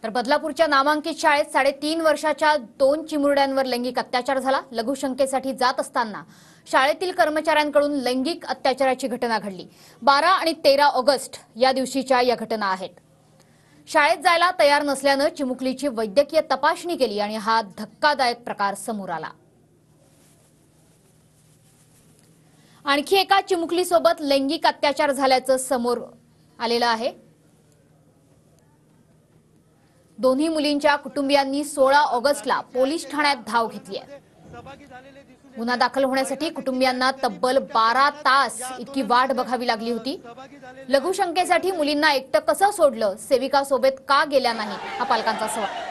तर बदलापूरच्या नामांकित शाळेत 3.5 वर्षाच्या 2 चिमुरड्यांवर लैंगिक अत्याचार झाला। लघुशंकेसाठी जात असताना शाळेतील कर्मचाऱ्यांकडून लैंगिक अत्याचाराची घटना घडली। 12 आणि 13 ऑगस्ट या दिवशीच्या या घटना आहेत। शाळेत जायला तयार नसल्याने चिमुकलीची वैद्यकीय तपासणी केली आणि हा धक्कादायक प्रकार समोर आला। आणखी एका चिमुकलीसोबत लैंगिक अत्याचार झाल्याचं समोर आलेलं आहे। दोन्ही मुलींच्या कुटुंबियांनी 16 ऑगस्टला पोलीस ठाण्यात धाव घेतली आहे। गुन्हा दाखल होण्यासाठी कुटुंबियांना तब्बल 12 तास इतकी वाट बघावी लागली होती। लघुशंकेसाठी मुलींना एकटं कसं सोडलं, सेविका सोबत का गेल्या नाही, हा पालकांचा सवाल।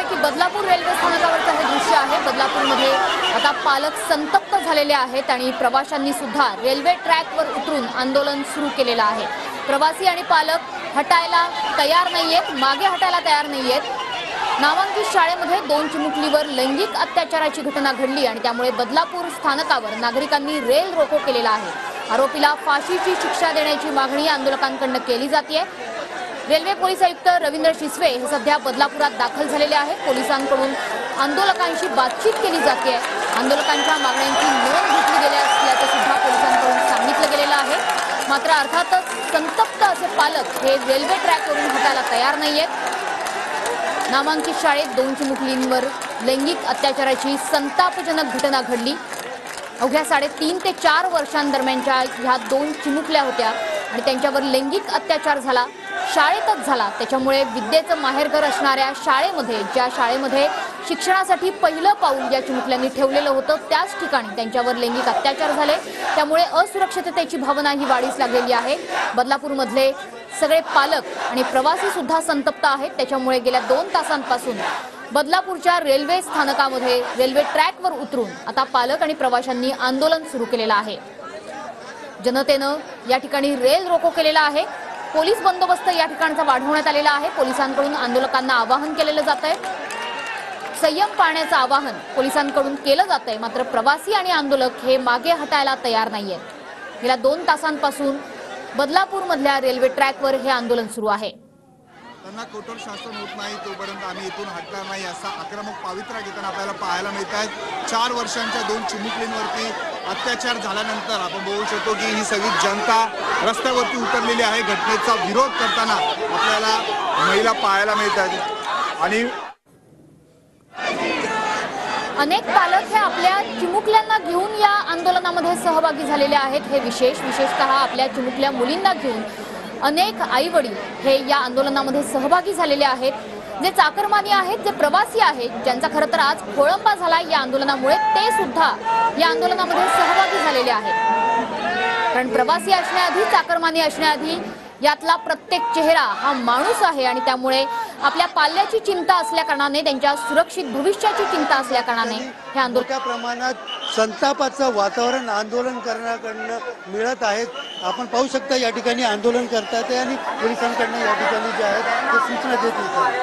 की बदलापूर रेल्वे स्थानकावरचं हे दृश्य आहे। बदलापूरमध्ये आता पालक संतप्त झालेले आहेत आणि प्रवाशांनी सुद्धा रेल्वे ट्रॅकवर उतरून आंदोलन सुरू केलेलं आहे। प्रवासी आणि पालक हटायला तयार नाहीयेत, मागे हटायला तयार नाहीयेत। नामांकित शाळेमध्ये 2 चिमुकलीवर लैंगिक अत्याचाराची घटना घडली आणि त्यामुळे बदलापूर स्थानकावर नागरिकांनी रेल रोको केलेला आहे। आरोपीला फाशीची शिक्षा देण्याची मागणी आंदोलकांकडून केली जाते। रेल्वे पोलीस आयुक्त रवींद्र शिसवे हे सध्या बदलापुरात दाखल झालेले आहेत। पोलिसांकडून आंदोलकांशी बातचीत केली जाते। आंदोलकांच्या मागण्यांची नोंद घेतली गेली असल्याचं सुद्धा पोलिसांकडून सांगितलं गेलेलं आहे। मात्र अर्थातच संतप्त असे पालक हे रेल्वे ट्रॅकवरून हटायला तयार नाहीयेत। नामांकित शाळेत 2 चिमुकलींवर लैंगिक अत्याचाराची संतापजनक घटना घडली। अवघ्या 3.5 ते 4 वर्षांदरम्यानच्या ह्या 2 चिमुकल्या होत्या आणि त्यांच्यावर लैंगिक अत्याचार झाला, शाळेतच झाला। त्याच्यामुळे विद्येचं माहेरघर असणाऱ्या शाळेमध्ये, ज्या शाळेमध्ये शिक्षणासाठी पहिलं पाऊल या चिमुकल्यांनी ठेवलेलं होतं, त्याच ठिकाणी त्यांच्यावर लैंगिक अत्याचार झाले। त्यामुळे असुरक्षिततेची भावना ही वाढीस लागलेली आहे। बदलापूरमधले सगळे पालक आणि प्रवासी सुद्धा संतप्त आहेत। त्याच्यामुळे गेल्या 2 तासांपासून बदलापूरच्या रेल्वे स्थानकामध्ये रेल्वे ट्रॅकवर उतरून आता पालक आणि प्रवाशांनी आंदोलन सुरू केलेलं आहे। जनतेनं या ठिकाणी रेल रोको केलेला आहे। पोलीस बंदोबस्त या ठिकाणचा वाढवण्यात आलेला आहे। पोलिसांकडून आंदोलकांना आवाहन केलेलं जातंय, संयम पाळण्याचं आवाहन पोलिसांकडून केलं जातंय। मात्र प्रवासी आणि आंदोलक हे मागे हटायला तयार नाहीयेत। गेल्या 2 तासांपासून बदलापूरमधल्या रेल्वे ट्रॅकवर हे आंदोलन सुरू आहे। त्यांना कठोर शासन होत नाही तोपर्यंत आम्ही इथून हटणार नाही असा आक्रमक पावित्र्य घेताना आपल्याला पाहायला मिळत आहे। 4 वर्षांच्या 2 चिमुकलींवरती अत्याचार झाल्यानंतर आपण बघू शकतो की ही सगळी जनता रस्त्यावरती उतरलेली आहे। घटनेचा विरोध करताना आपल्याला महिला पाहायला मिळतात आणि अनेक पालक हे आपल्या चिमुकल्यांना घेऊन या आंदोलनामध्ये सहभागी झालेले आहेत। हे विशेषतः आपल्या चिमुकल्या मुलींना घेऊन अनेक आई-वडील हे या आंदोलनामध्ये सहभागी झालेले आहेत। जे चाकरमानी आहेत, जे प्रवासी आहेत, ज्यांचा खरं तर आज खोळंबा झाला या आंदोलनामुळे, ते सुद्धा या आंदोलनामध्ये सहभागी झालेले आहेत। कारण प्रवासी असण्याआधी, चाकरमानी असण्याआधी यातला प्रत्येक चेहरा हा माणूस आहे आणि त्यामुळे आपल्या पाल्याची चिंता असल्या कारणाने, त्यांच्या सुरक्षित भविष्याची चिंता असल्या कारणाने हे आंदोलन मोठ्या प्रमाणात संतापाचं वातावरण आंदोलन करण्याकडनं मिळत आहे। आपण पाहू शकता या ठिकाणी आंदोलन करतात आणि पोलिसांकडनं या ठिकाणी जे आहेत ते सूचना देत आहेत।